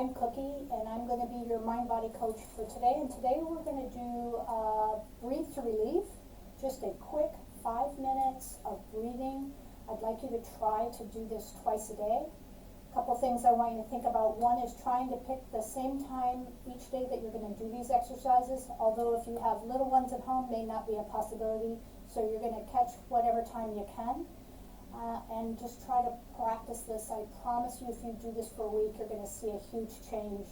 I'm Cookie, and I'm going to be your mind body coach for today. And today we're going to do Breathe to Relieve, just a quick 5 minutes of breathing. I'd like you to try to do this twice a day. A couple things I want you to think about. One is trying to pick the same time each day that you're going to do these exercises, although if you have little ones at home, may not be a possibility, so you're going to catch whatever time you can. And just try to practice this. I promise you, if you do this for a week, you're going to see a huge change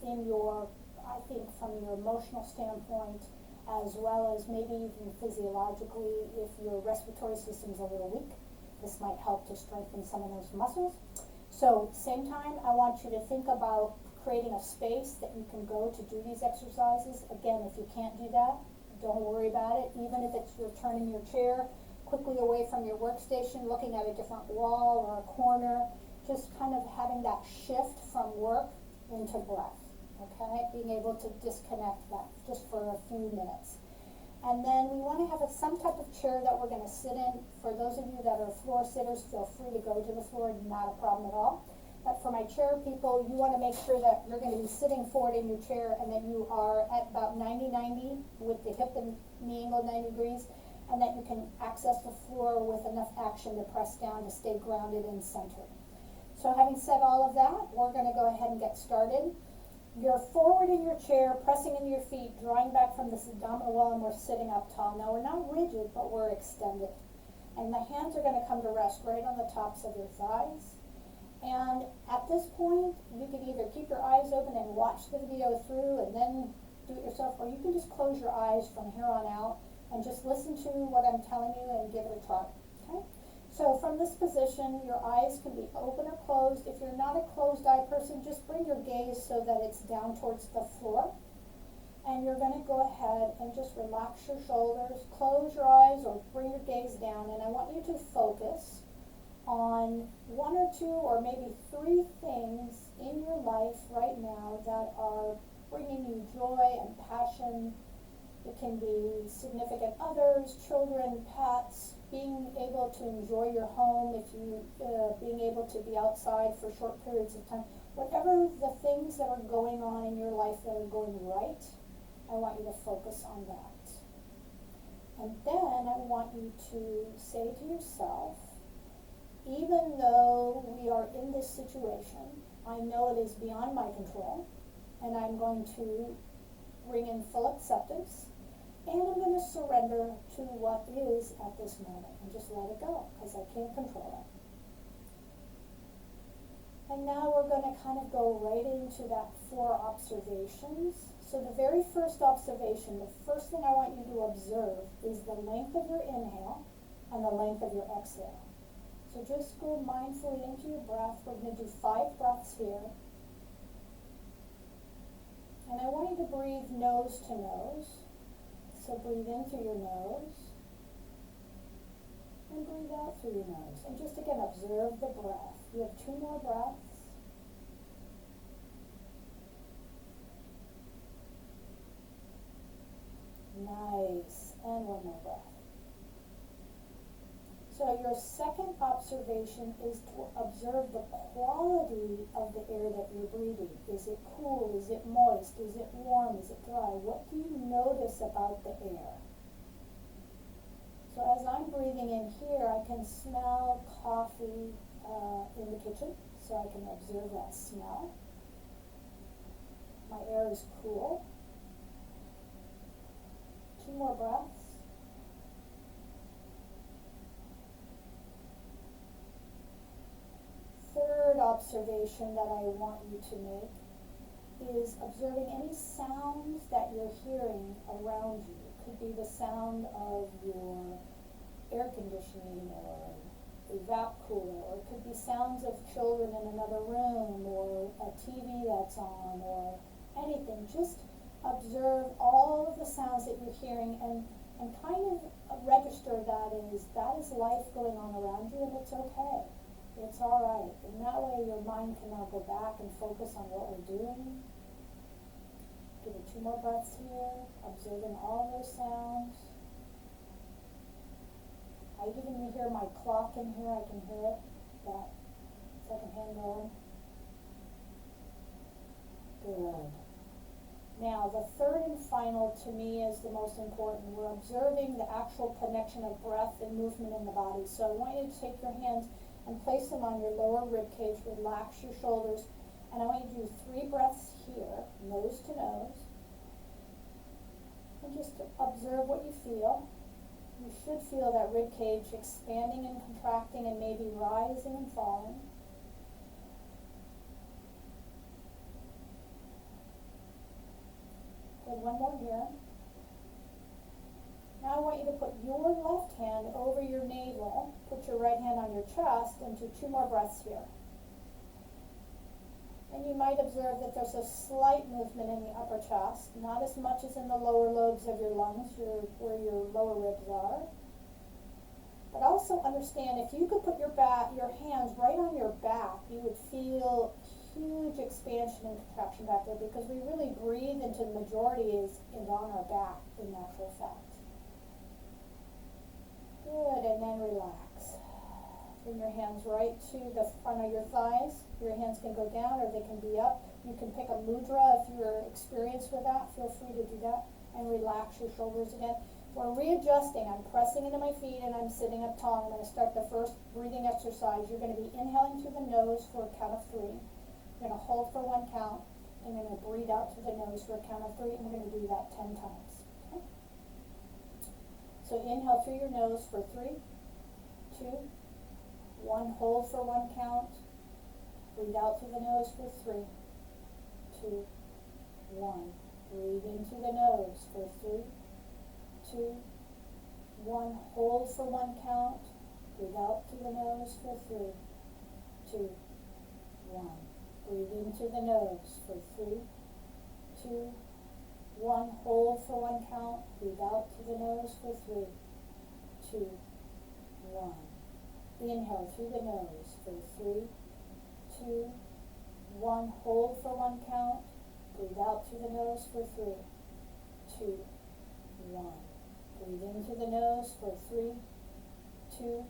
in your, I think, from your emotional standpoint, as well as maybe even physiologically. If your respiratory system's a little weak, this might help to strengthen some of those muscles. So, same time, I want you to think about creating a space that you can go to do these exercises. Again, if you can't do that, don't worry about it. Even if it's you're turning your chair quickly away from your workstation, looking at a different wall or a corner, just kind of having that shift from work into breath, okay? Being able to disconnect that just for a few minutes. And then we want to have some type of chair that we're going to sit in. For those of you that are floor sitters, feel free to go to the floor, not a problem at all. But for my chair people, you want to make sure that you're going to be sitting forward in your chair and that you are at about 90-90 with the hip and knee angle 90 degrees, and that you can access the floor with enough action to press down to stay grounded and centered. So having said all of that, we're going to go ahead and get started. You're forward in your chair, pressing into your feet, drawing back from this abdominal wall, and we're sitting up tall. Now we're not rigid, but we're extended. And the hands are going to come to rest right on the tops of your thighs. And at this point, you can either keep your eyes open and watch the video through and then do it yourself, or you can just close your eyes from here on out and just listen to what I'm telling you and give it a try, okay? So from this position, your eyes can be open or closed. If you're not a closed eye person, just bring your gaze so that it's down towards the floor. And you're going to go ahead and just relax your shoulders, close your eyes or bring your gaze down, and I want you to focus on one or two or maybe three things in your life right now that are bringing you joy and passion. It can be significant others, children, pets, being able to enjoy your home, if you being able to be outside for short periods of time. Whatever the things that are going on in your life that are going right, I want you to focus on that. And then I want you to say to yourself, even though we are in this situation, I know it is beyond my control, and I'm going to bring in full acceptance, and I'm going to surrender to what is at this moment and just let it go, because I can't control it. And now we're going to kind of go right into that 4 observations. So the very first observation, the first thing I want you to observe is the length of your inhale and the length of your exhale. So just go mindfully into your breath. We're going to do 5 breaths here. And I want you to breathe nose to nose. So breathe in through your nose and breathe out through your nose. And just again, observe the breath. You have 2 more breaths. Nice. And 1 more breath. So your second observation is to observe the quality of the air that you're breathing. Is it cool? Is it moist? Is it warm? Is it dry? What do you notice about the air? So as I'm breathing in here, I can smell coffee in the kitchen, so I can observe that smell. My air is cool. 2 more breaths. Third observation that I want you to make is observing any sounds that you're hearing around you. It could be the sound of your air conditioning or a vac cooler, or it could be sounds of children in another room, or a TV that's on, or anything. Just observe all of the sounds that you're hearing and kind of register that is life going on around you, and it's okay. It's all right. And that way your mind can now go back and focus on what we're doing. Give it 2 more breaths here, observing all those sounds. I even hear my clock in here. I can hear it, that second hand going. Good. Now, the third and final to me is the most important. We're observing the actual connection of breath and movement in the body. So I want you to take your hands and place them on your lower rib cage. Relax your shoulders. And I want you to do 3 breaths here, nose to nose. And just observe what you feel. You should feel that rib cage expanding and contracting and maybe rising and falling. Good, one more here. Now I want you to put your left hand over your navel, put your right hand on your chest, and do 2 more breaths here. And you might observe that there's a slight movement in the upper chest, not as much as in the lower lobes of your lungs, where your lower ribs are. But also understand, if you could put your hands right on your back, you would feel huge expansion and contraction back there, because we really breathe into the majority is on our back in actual fact. Good, and then relax. Bring your hands right to the front of your thighs. Your hands can go down or they can be up. You can pick a mudra if you're experienced with that. Feel free to do that. And relax your shoulders again. We're readjusting. I'm pressing into my feet and I'm sitting up tall. I'm going to start the first breathing exercise. You're going to be inhaling through the nose for a count of 3. You're going to hold for 1 count. And you're going to breathe out through the nose for a count of 3. And we're going to do that 10 times. Okay? So inhale through your nose for 3, 2, 1, hold for 1 count. Breathe out through the nose for 3, 2, 1. Breathe in through the nose for 3, 2, 1. Hold for 1 count. Breathe out through the nose for 3, 2, 1. Breathe in through the nose for 3, 2, 1. Hold for 1 count. Breathe out through the nose for 3, 2, 1. Inhale through the nose for 3, 2, 1. Hold for 1 count. Breathe out through the nose for 3, 2, 1. Breathe in through the nose for 3, 2,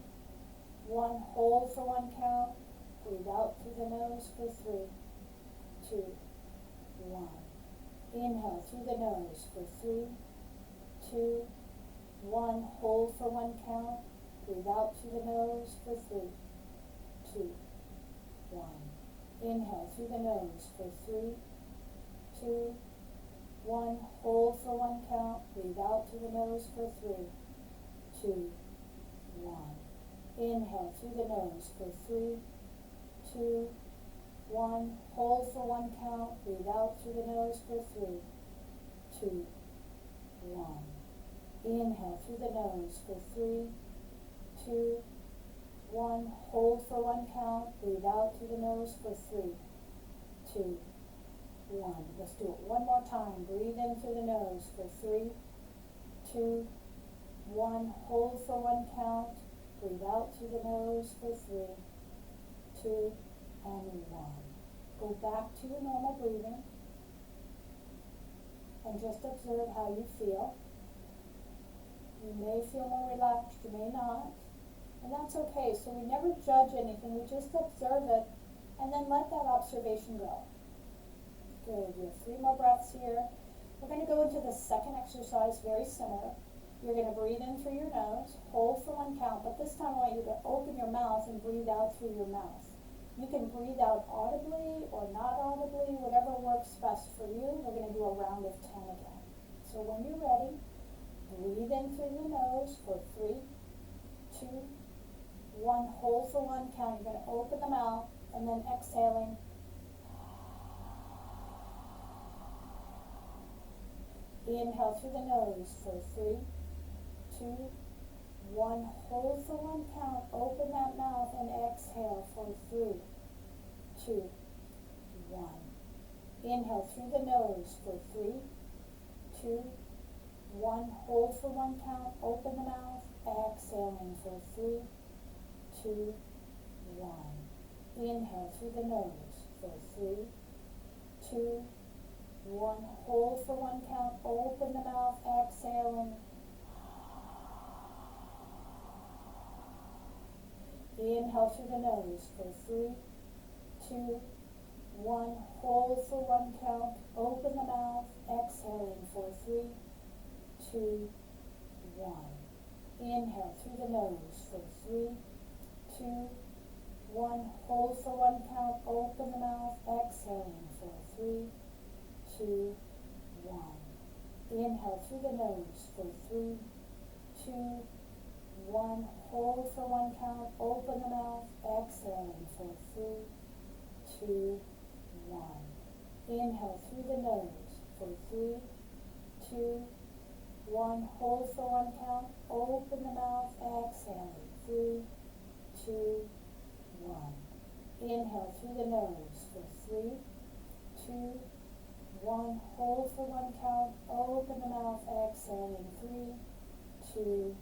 1. Hold for 1 count. Breathe out through the nose for 3, 2, 1. Inhale through the nose for 3, 2, 1. Hold for 1 count. Breathe out through the nose for 3, 2, 1. Inhale through the nose for 3, 2, 1. Hold for 1 count. Breathe out through the nose for 3, 2, 1. Inhale through the nose for 3, 2, 1. Hold for 1 count. Breathe out through the nose for 3, 2, 1. Inhale through the nose for 3, 2, 1. Hold for 1 count. Breathe out through the nose for 3, 2, 1. Let's do it one more time. Breathe in through the nose for 3, 2, 1. Hold for 1 count. Breathe out through the nose for 3, 2, and 1. Go back to your normal breathing and just observe how you feel. You may feel more relaxed, you may not, and that's okay. So we never judge anything, we just observe it and then let that observation go. Good, you have 3 more breaths here. We're going to go into the second exercise, very similar. You're going to breathe in through your nose, hold for 1 count, but this time I want you to open your mouth and breathe out through your mouth. You can breathe out audibly or not audibly, whatever works best for you. We're going to do a round of 10 again. So when you're ready, breathe in through your nose for 3, 2, 1. Hold for 1 count. You're going to open the mouth and then exhaling. Inhale through the nose for 3, 2, 1. Hold for 1 count. Open that mouth and exhale for 3, 2, 1. Inhale through the nose for 3, 2, 1. Hold for 1 count. Open the mouth. Exhaling for 3, 2, 1. Inhale through the nose for 3, 2, 1. Hold for 1 count. Open the mouth. Exhaling. Inhale through the nose for 3, 2, 1, hold for 1 count, open the mouth, exhaling for 3, 2, 1. Inhale through the nose for 3, 2, 1. Hold for 1 count, open the mouth, exhaling for 3, 2, 1. Inhale through the nose for 3, 2, 1. Hold for 1 count, open the mouth, exhaling for 3, 2, 1. Inhale through the nose for 3, 2, 1. Hold for 1 count, open the mouth, exhaling 3, 2, 1. Inhale through the nose for 3, 2, 1. Hold for 1 count, open the mouth, exhaling 3, 2,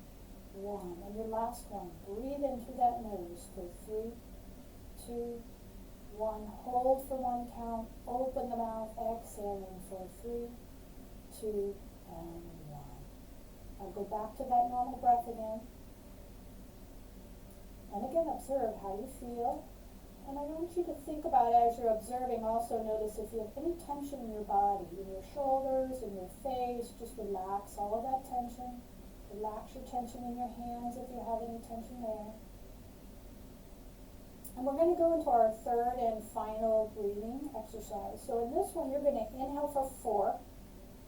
1. And your last one, breathe in through that nose for 3, 2, 1. Hold for 1 count, open the mouth, exhaling for 3, 2, and 1. Now go back to that normal breath again. And again, observe how you feel. And I want you to think about, as you're observing, also notice if you have any tension in your body, in your shoulders, in your face, just relax all of that tension. Relax your tension in your hands if you have any tension there. And we're going to go into our third and final breathing exercise. So in this one, you're going to inhale for 4.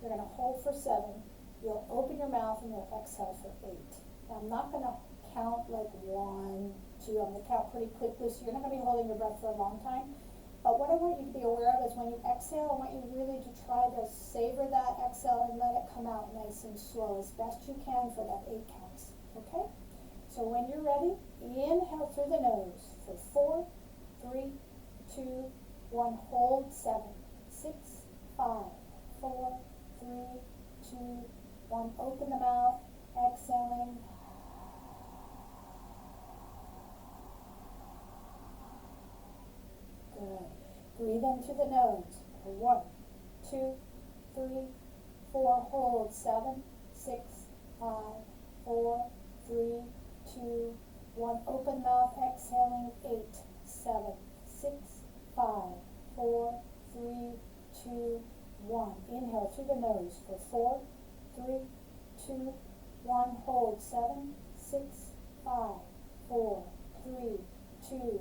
You're going to hold for 7. You'll open your mouth and you'll exhale for 8. Now I'm not going to count like 1, 2. I'm going to count pretty quickly, so you're not going to be holding your breath for a long time. But what I want you to be aware of is when you exhale, I want you really to try to savor that exhale and let it come out nice and slow as best you can for that 8 counts. Okay? So when you're ready, inhale through the nose for 4, 3, 2, 1. Hold 7, 6, 5, 4, 3, 2, 1. Open the mouth, exhaling. Good. Breathe in through the nose for 1, 2, 3, 4. Hold 7, 6, 5, 4, 3, 2, 1. Open mouth, exhaling 8, 7, 6, 5, 4, 3, 2, 1. Inhale through the nose for 4, 3, 2, 1. Hold 7, 6, 5, 4, 3, 2,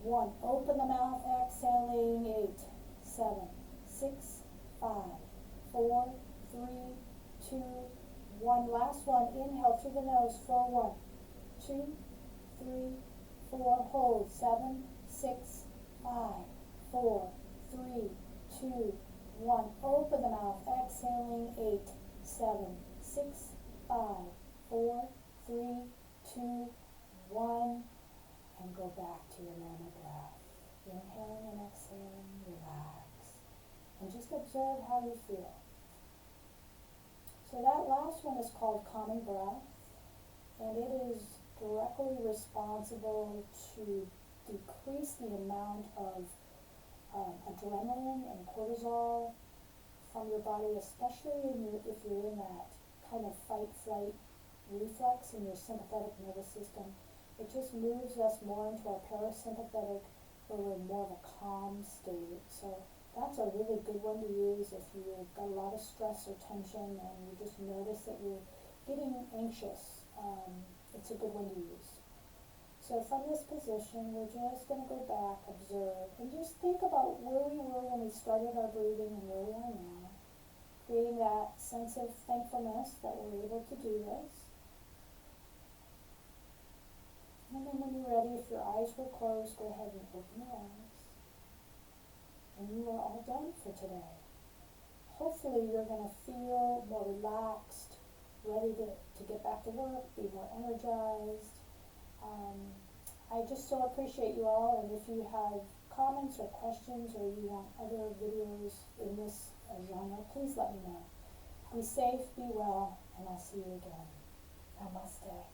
1. Open the mouth, exhaling 8, 7, 6, 5, 4, 3, 2, 1. Last one. Inhale through the nose for 1, 2, 3, 4. Hold 7, 6, 5, 4, 3, 2, 1. Open the mouth, exhaling 8, 7, 6, 5, 4, 3, 2, 1. And go back to your normal breath. Inhaling and exhaling, relax. And just observe how you feel. So that last one is called calming breath. And it is directly responsible to decrease the amount of adrenaline and cortisol from your body, especially if you're in that kind of fight-flight reflex in your sympathetic nervous system. It just moves us more into our parasympathetic, where we're in more of a calm state. So that's a really good one to use if you've got a lot of stress or tension and you just notice that you're getting anxious. It's a good one to use. So from this position, we're just going to go back, observe, and just think about where we were when we started our breathing and where we are now, creating that sense of thankfulness that we're able to do this. And then when you're ready, if your eyes were closed, go ahead and open your eyes. And you are all done for today. Hopefully you're going to feel more relaxed, ready to get back to work, be more energized. I just so appreciate you all, and if you have comments or questions or you want other videos in this genre, please let me know. Be safe, be well, and I'll see you again. Namaste.